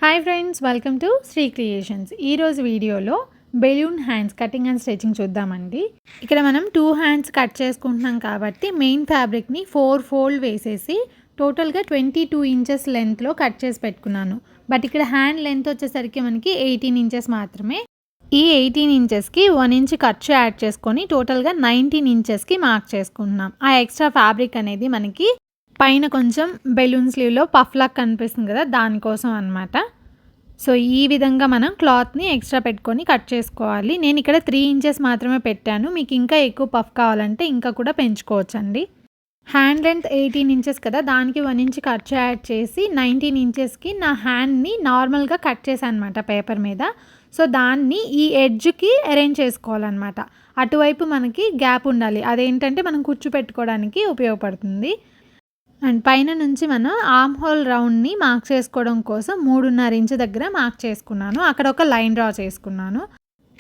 Hi friends, welcome to Shri creations. ఈరోజు వీడియోలో balloon hands cutting and stitching చూద్దామండి. ఇక్కడ మనం 2 హ్యాండ్స్ కట్ చేసుకుంటున్నాం కాబట్టి మెయిన్ ఫ్యాబ్రిక్ని 4 ఫోల్డ్ వేసేసి టోటల్గా 22 ఇంచెస్ లెంత్లో కట్ చేసి పెట్టుకున్నాను. బట్ ఇక్కడ హ్యాండ్ లెంత్ వచ్చేసరికి మనకి 18 ఇంచెస్ మాత్రమే. ఈ 18 ఇంచెస్కి 1 ఇంచ్ ఖర్చు యాడ్ చేసుకొని టోటల్గా 19 ఇంచెస్కి మార్క్ చేసుకుంటున్నాం. ఆ ఎక్స్ట్రా ఫ్యాబ్రిక్ అనేది మనకి పైన కొంచెం బెలూన్ స్లీవ్లో పఫ్ లాగా కనిపిస్తుంది కదా, దానికోసం అనమాట. సో ఈ విధంగా మనం క్లాత్ని ఎక్స్ట్రా పెట్టుకొని కట్ చేసుకోవాలి. నేను ఇక్కడ 3 ఇంచెస్ మాత్రమే పెట్టాను. మీకు ఇంకా ఎక్కువ పఫ్ కావాలంటే ఇంకా కూడా పెంచుకోవచ్చండి. హ్యాండ్ లెంత్ 18 ఇంచెస్ కదా, దానికి 1 ఇంచ్ ఖర్చు యాడ్ చేసి 19 ఇంచెస్కి నా హ్యాండ్ని నార్మల్గా కట్ చేశాను అనమాట పేపర్ మీద. సో దాన్ని ఈ ఎడ్జ్కి అరేంజ్ చేసుకోవాలన్నమాట. అటువైపు మనకి గ్యాప్ ఉండాలి. అదేంటంటే మనం కుచ్చు పెట్టుకోవడానికి ఉపయోగపడుతుంది. అండ్ పైన నుంచి మనం ఆర్మ్ హోల్ రౌండ్ని మార్క్ చేసుకోవడం కోసం 3.5 ఇంచ్ దగ్గర మార్క్ చేసుకున్నాను. అక్కడ ఒక లైన్ డ్రా చేసుకున్నాను.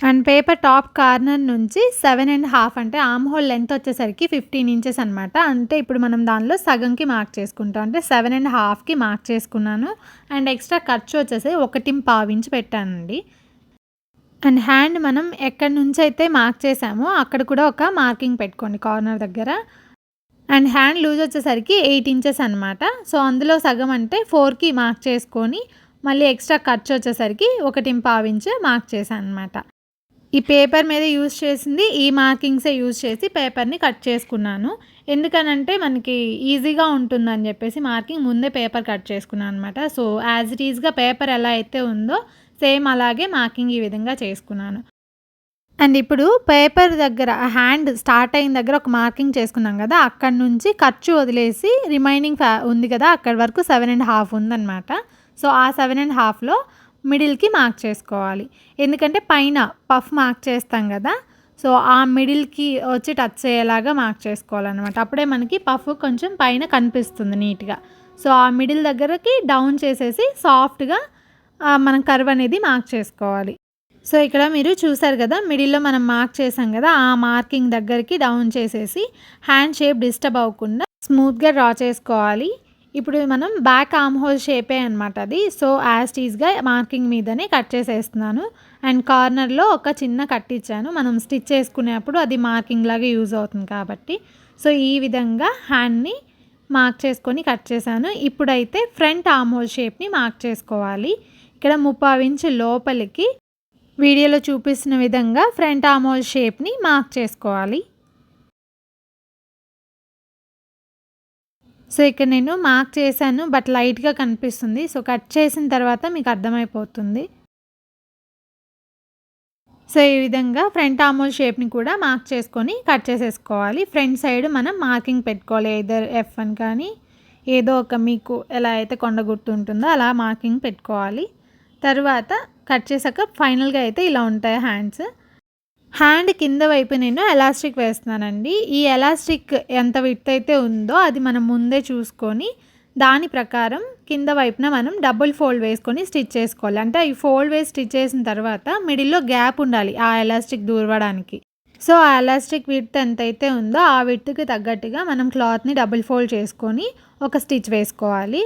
అండ్ పేపర్ టాప్ కార్నర్ నుంచి 7.5 అంటే ఆర్మ్ హోల్ లెంత్ వచ్చేసరికి 15 ఇంచెస్ అనమాట. అంటే ఇప్పుడు మనం దానిలో సగంకి మార్క్ చేసుకుంటాం. అంటే 7.5కి మార్క్ చేసుకున్నాను. అండ్ ఎక్స్ట్రా ఖర్చు వచ్చేసి 1.5 ఇంచ్ పెట్టానండి. అండ్ హ్యాండ్ మనం ఎక్కడి నుంచి అయితే మార్క్ చేసామో అక్కడ కూడా ఒక మార్కింగ్ పెట్టుకోండి కార్నర్ దగ్గర. అండ్ హ్యాండ్ లూజ్ వచ్చేసరికి 8 ఇంచెస్ అనమాట. సో అందులో సగం అంటే 4కి మార్క్ చేసుకొని మళ్ళీ ఎక్స్ట్రా ఖర్చు వచ్చేసరికి 1.5 ఇంచ్ మార్క్ చేశాను అనమాట. ఈ పేపర్ మీద యూజ్ చేసింది ఈ మార్కింగ్సే యూజ్ చేసి పేపర్ని కట్ చేసుకున్నాను. ఎందుకనంటే మనకి ఈజీగా ఉంటుందని చెప్పేసి మార్కింగ్ ముందే పేపర్ కట్ చేసుకున్నాను అనమాట. సో యాజ్ ఇట్ ఈజ్గా పేపర్ ఎలా అయితే ఉందో సేమ్ అలాగే మార్కింగ్ ఈ విధంగా చేసుకున్నాను. అండ్ ఇప్పుడు పేపర్ దగ్గర హ్యాండ్ స్టార్ట్ అయిన దగ్గర ఒక మార్కింగ్ చేసుకున్నాం కదా, అక్కడ నుంచి ఖర్చు వదిలేసి రిమైనింగ్ ఉంది కదా, అక్కడి వరకు 7.5 ఉందన్నమాట. సో ఆ 7.5లో మిడిల్కి మార్క్ చేసుకోవాలి. ఎందుకంటే పైన పఫ్ మార్క్ చేస్తాం కదా, సో ఆ మిడిల్కి వచ్చి టచ్ అయ్యేలాగా మార్క్ చేసుకోవాలన్నమాట. అప్పుడే మనకి పఫ్ కొంచెం పైన కనిపిస్తుంది నీట్గా. సో ఆ మిడిల్ దగ్గరకి డౌన్ చేసేసి సాఫ్ట్గా మనం కర్వ్ అనేది మార్క్ చేసుకోవాలి. సో ఇక్కడ మీరు చూసారు కదా, మిడిల్లో మనం మార్క్ చేసాం కదా, ఆ మార్కింగ్ దగ్గరికి డౌన్ చేసేసి హ్యాండ్ షేప్ డిస్టర్బ్ అవ్వకుండా స్మూత్గా డ్రా చేసుకోవాలి. ఇప్పుడు మనం బ్యాక్ ఆర్మ్ హోల్ షేపే అనమాట అది. సో యాజ్ టీజ్గా మార్కింగ్ మీదనే కట్ చేసేస్తున్నాను. అండ్ కార్నర్లో ఒక చిన్న కట్ ఇచ్చాను. మనం స్టిచ్ చేసుకునేప్పుడు అది మార్కింగ్ లాగా యూజ్ అవుతుంది కాబట్టి. సో ఈ విధంగా హ్యాండ్ని మార్క్ చేసుకొని కట్ చేశాను. ఇప్పుడైతే ఫ్రంట్ ఆర్మ్ హోల్ షేప్ని మార్క్ చేసుకోవాలి. ఇక్కడ 3.5 ఇంచ్ లోపలికి వీడియోలో చూపిస్తున్న విధంగా ఫ్రంట్ ఆర్మ్ హోల్ షేప్ని మార్క్ చేసుకోవాలి. సో ఇక్కడ నేను మార్క్ చేశాను, బట్ లైట్గా కనిపిస్తుంది. సో కట్ చేసిన తర్వాత మీకు అర్థమైపోతుంది. సో ఈ విధంగా ఫ్రంట్ ఆర్మ్ హోల్ షేప్ని కూడా మార్క్ చేసుకొని కట్ చేసేసుకోవాలి. ఫ్రంట్ సైడ్ మనం మార్కింగ్ పెట్టుకోవాలి. ఎదర్ F1 కానీ ఏదో ఒక మీకు ఎలా అయితే కొండ గుర్తు ఉంటుందో అలా మార్కింగ్ పెట్టుకోవాలి. తర్వాత కట్ చేసాక ఫైనల్గా అయితే ఇలా ఉంటాయి హ్యాండ్స్. హ్యాండ్ కింద వైపు నేను ఎలాస్టిక్ వేస్తున్నానండి. ఈ ఎలాస్టిక్ ఎంత విడ్త్ అయితే ఉందో అది మనం ముందే చూసుకొని దాని ప్రకారం కింద వైపున మనం డబుల్ ఫోల్డ్ వేసుకొని స్టిచ్ చేసుకోవాలి. అంటే ఈ ఫోల్డ్ వేసి స్టిచ్ చేసిన తర్వాత మిడిల్లో గ్యాప్ ఉండాలి ఆ ఎలాస్టిక్ దూరవడానికి. సో ఆ ఎలాస్టిక్ విడ్త్ ఎంతైతే ఉందో ఆ విడ్త్కి తగ్గట్టుగా మనం క్లాత్ని డబుల్ ఫోల్డ్ చేసుకొని ఒక స్టిచ్ వేసుకోవాలి.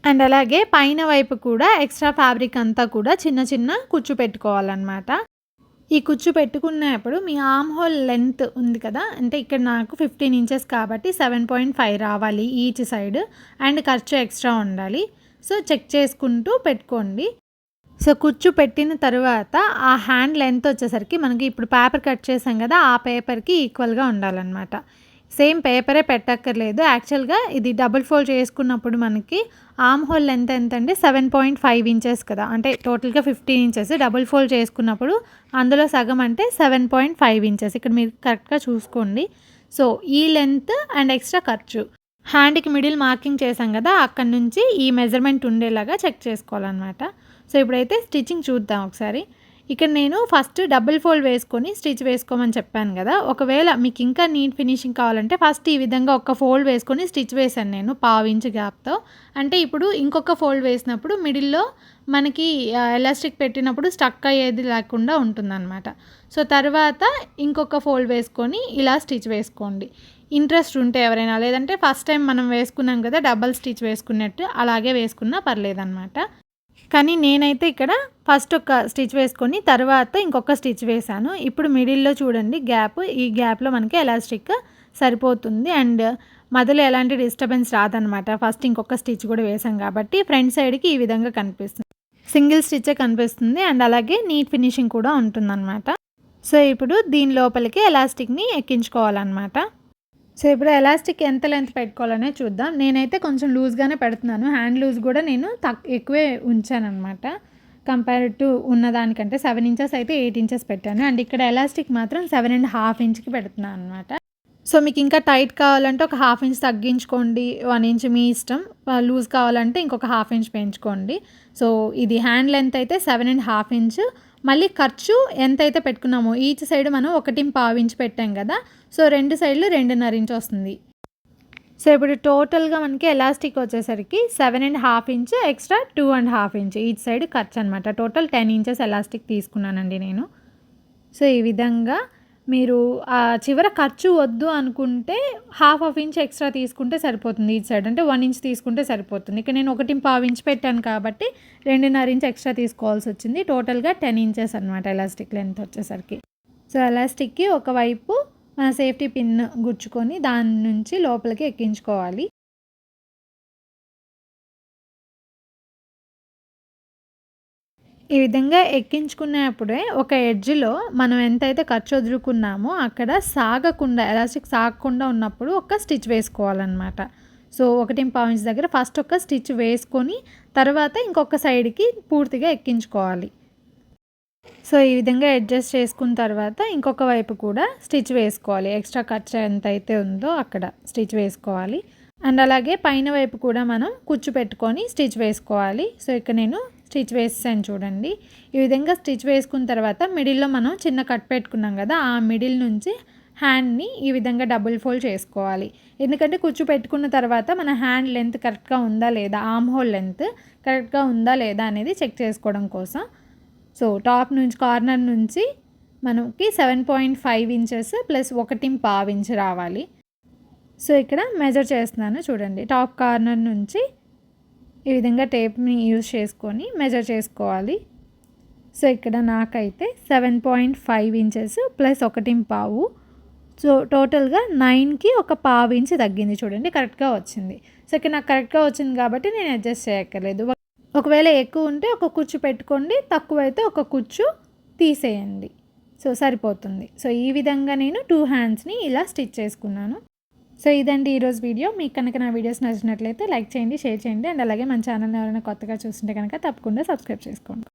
అండ్ అలాగే పైన వైపు కూడా ఎక్స్ట్రా ఫ్యాబ్రిక్ అంతా కూడా చిన్న చిన్న కుచ్చు పెట్టుకోవాలన్నమాట. ఈ కుచ్చు పెట్టుకున్నప్పుడు మీ ఆర్మ్ హోల్ లెంత్ ఉంది కదా, అంటే ఇక్కడ నాకు 15 ఇంచెస్ కాబట్టి 7.5 రావాలి ఈచ్ సైడ్. అండ్ ఖర్చు ఎక్స్ట్రా ఉండాలి. సో చెక్ చేసుకుంటూ పెట్టుకోండి. సో కుచ్చు పెట్టిన తర్వాత ఆ హ్యాండ్ లెంత్ వచ్చేసరికి మనకి ఇప్పుడు పేపర్ కట్ చేసాం కదా, ఆ పేపర్కి ఈక్వల్గా ఉండాలన్నమాట. సేమ్ పేపరే పెట్టక్కర్లేదు. యాక్చువల్గా ఇది డబుల్ ఫోల్డ్ చేసుకున్నప్పుడు మనకి ఆర్మ్ హోల్ లెంత్ ఎంత అంటే 7.5 ఇంచెస్ కదా, అంటే టోటల్గా 15 ఇంచెస్. డబుల్ ఫోల్డ్ చేసుకున్నప్పుడు అందులో సగం అంటే 7.5 ఇంచెస్. ఇక్కడ మీరు కరెక్ట్గా చూసుకోండి. సో ఈ లెంత్ అండ్ ఎక్స్ట్రా ఖర్చు హ్యాండ్కి మిడిల్ మార్కింగ్ చేసాం కదా, అక్కడ నుంచి ఈ మెజర్మెంట్ ఉండేలాగా చెక్ చేసుకోవాలన్నమాట. సో ఇప్పుడైతే స్టిచ్చింగ్ చూద్దాం ఒకసారి. ఇక్కడ నేను ఫస్ట్ డబుల్ ఫోల్డ్ వేసుకొని స్టిచ్ వేసుకోమని చెప్పాను కదా. ఒకవేళ మీకు ఇంకా నీట్ ఫినిషింగ్ కావాలంటే ఫస్ట్ ఈ విధంగా ఒక ఫోల్డ్ వేసుకొని స్టిచ్ వేసాను నేను 1/2 ఇంచ్ గ్యాప్తో. అంటే ఇప్పుడు ఇంకొక ఫోల్డ్ వేసినప్పుడు మిడిల్లో మనకి ఎలాస్టిక్ పెట్టినప్పుడు స్టక్ అయ్యేది లేకుండా ఉంటుందన్నమాట. సో తర్వాత ఇంకొక ఫోల్డ్ వేసుకొని ఇలా స్టిచ్ వేసుకోండి. ఇంట్రెస్ట్ ఉంటే ఎవరైనా, లేదంటే ఫస్ట్ టైం మనం వేసుకున్నాం కదా డబల్ స్టిచ్ వేసుకున్నట్టు అలాగే వేసుకున్నా పర్లేదన్నమాట. కానీ నేనైతే ఇక్కడ ఫస్ట్ ఒక స్టిచ్ వేసుకొని తర్వాత ఇంకొక స్టిచ్ వేసాను. ఇప్పుడు మిడిల్‌లో చూడండి గ్యాప్, ఈ గ్యాప్‌లో మనకి ఎలాస్టిక్ సరిపోతుంది. అండ్ మధ్యలో ఎలాంటి డిస్టర్బెన్స్ రాదనమాట. ఫస్ట్ ఇంకొక స్టిచ్ కూడా వేసాం కాబట్టి ఫ్రంట్ సైడ్‌కి ఈ విధంగా కనిపిస్తుంది. సింగిల్ స్టిచ్చే కనిపిస్తుంది అండ్ అలాగే నీట్ ఫినిషింగ్ కూడా ఉంటుందన్నమాట. సో ఇప్పుడు దీని లోపలికి ఎలాస్టిక్‌ని ఎక్కించుకోవాలన్నమాట. సో ఇప్పుడు ఎలాస్టిక్ ఎంత లెంత్ పెట్టుకోవాలనే చూద్దాం. నేనైతే కొంచెం లూజ్‌గానే పెడుతున్నాను. హ్యాండ్ లూజ్ కూడా నేను ఎక్కువే ఉంచాననమాట. కంపేర్ టు ఉన్నదానికంటే 7 ఇంచెస్ అయితే 8 ఇంచెస్ పెట్టాను. అండ్ ఇక్కడ ఎలాస్టిక్ మాత్రం 7.5 ఇంచ్‌కి పెడుతున్నాను అనమాట. సో మీకు ఇంకా టైట్ కావాలంటే ఒక 1/2 ఇంచ్ తగ్గించుకోండి. 1 ఇంచ్ మీ ఇష్టం. లూజ్ కావాలంటే ఇంకొక 1/2 ఇంచ్ పెంచుకోండి. సో ఇది హ్యాండ్ లెంత్ అయితే 7.5 ఇంచ్. మళ్ళీ ఖర్చు ఎంతైతే పెట్టుకున్నామో ఈచ్ సైడ్ మనం 1.5 ఇంచ్ పెట్టాం కదా. సో 2 సైడ్లు 2.5 ఇంచ్ వస్తుంది. సో ఇప్పుడు టోటల్‌గా మనకి ఎలాస్టిక్ వచ్చేసరికి 7.5 inch extra 2.5 inch each side ఖర్చు అనమాట. టోటల్ 10 ఇంచెస్ ఎలాస్టిక్ తీసుకున్నానండి నేను. సో ఈ విధంగా మీరు చివర ఖర్చు వద్దు అనుకుంటే 1/2 ఇంచ్ ఎక్స్ట్రా తీసుకుంటే సరిపోతుంది ఈచ్ సైడ్. అంటే 1 ఇంచ్ తీసుకుంటే సరిపోతుంది. ఇక్కడ నేను 1.5 ఇంచ్ పెట్టాను కాబట్టి 2.5 ఇంచ్ ఎక్స్ట్రా తీసుకోవాల్సి వచ్చింది. టోటల్‌గా 10 ఇంచెస్ అనమాట ఎలాస్టిక్ లెంత్ వచ్చేసరికి. సో ఎలాస్టిక్‌కి ఒకవైపు మన సేఫ్టీ పిన్ గుచ్చుకొని దాని నుంచి లోపలికి ఎక్కించుకోవాలి. ఈ విధంగా ఎక్కించుకునేప్పుడే ఒక ఎడ్జ్‌లో మనం ఎంతైతే ఖర్చు వదులుకున్నామో అక్కడ సాగకుండా ఎలాస్టిక్ సాగకుండా ఉన్నప్పుడు ఒక స్టిచ్ వేసుకోవాలన్నమాట. సో 1.5 ఇంచ్ దగ్గర ఫస్ట్ ఒక స్టిచ్ వేసుకొని తర్వాత ఇంకొక సైడ్‌కి పూర్తిగా ఎక్కించుకోవాలి. సో ఈ విధంగా అడ్జస్ట్ చేసుకున్న తర్వాత ఇంకొక వైపు కూడా స్టిచ్ వేసుకోవాలి. ఎక్స్ట్రా ఖర్చు ఎంతైతే ఉందో అక్కడ స్టిచ్ వేసుకోవాలి. అండ్ అలాగే పైన వైపు కూడా మనం కుచ్చు పెట్టుకొని స్టిచ్ వేసుకోవాలి. సో ఇక్కడ నేను స్టిచ్ వేసాను చూడండి. ఈ విధంగా స్టిచ్ వేసుకున్న తర్వాత మిడిల్‌లో మనం చిన్న కట్ పెట్టుకున్నాం కదా, ఆ మిడిల్ నుంచి హ్యాండ్‌ని ఈ విధంగా డబుల్ ఫోల్డ్ చేసుకోవాలి. ఎందుకంటే కుచ్చు పెట్టుకున్న తర్వాత మన హ్యాండ్ లెంత్ కరెక్ట్‌గా ఉందా లేదా, ఆర్మ్ హోల్ లెంత్ కరెక్ట్‌గా ఉందా లేదా అనేది చెక్ చేసుకోవడం కోసం. సో టాప్ నుంచి కార్నర్ నుంచి మనకి 7.5 ఇంచెస్ ప్లస్ 1.5 ఇంచ్ రావాలి. సో ఇక్కడ మెజర్ చేస్తున్నాను చూడండి. టాప్ కార్నర్ నుంచి ఈ విధంగా టేప్ని యూజ్ చేసుకొని మెజర్ చేసుకోవాలి. సో ఇక్కడ నాకైతే 7.5 ఇంచెస్ ప్లస్ 1.5, సో టోటల్గా 9కి ఒక 1/2 ఇంచ్ తగ్గింది చూడండి, కరెక్ట్గా వచ్చింది. సో ఇక్కడ నాకు కరెక్ట్గా వచ్చింది కాబట్టి నేను అడ్జస్ట్ చేయక్కర్లేదు. ఒకవేళ ఎక్కువ ఉంటే ఒక కుచ్చు పెట్టుకోండి, తక్కువైతే ఒక కుచ్చు తీసేయండి. సో సరిపోతుంది. సో ఈ విధంగా నేను 2 హ్యాండ్స్ని ఇలా స్టిచ్ చేసుకున్నాను. సో ఇదండి ఈరోజు వీడియో. మీకు కనుక నా వీడియోస్ నచ్చినట్లయితే లైక్ చేయండి, షేర్ చేయండి. అండ్ అలాగే మన ఛానల్ని ఎవరైనా కొత్తగా చూస్తుంటే కనుక తప్పకుండా సబ్స్క్రైబ్ చేసుకోండి.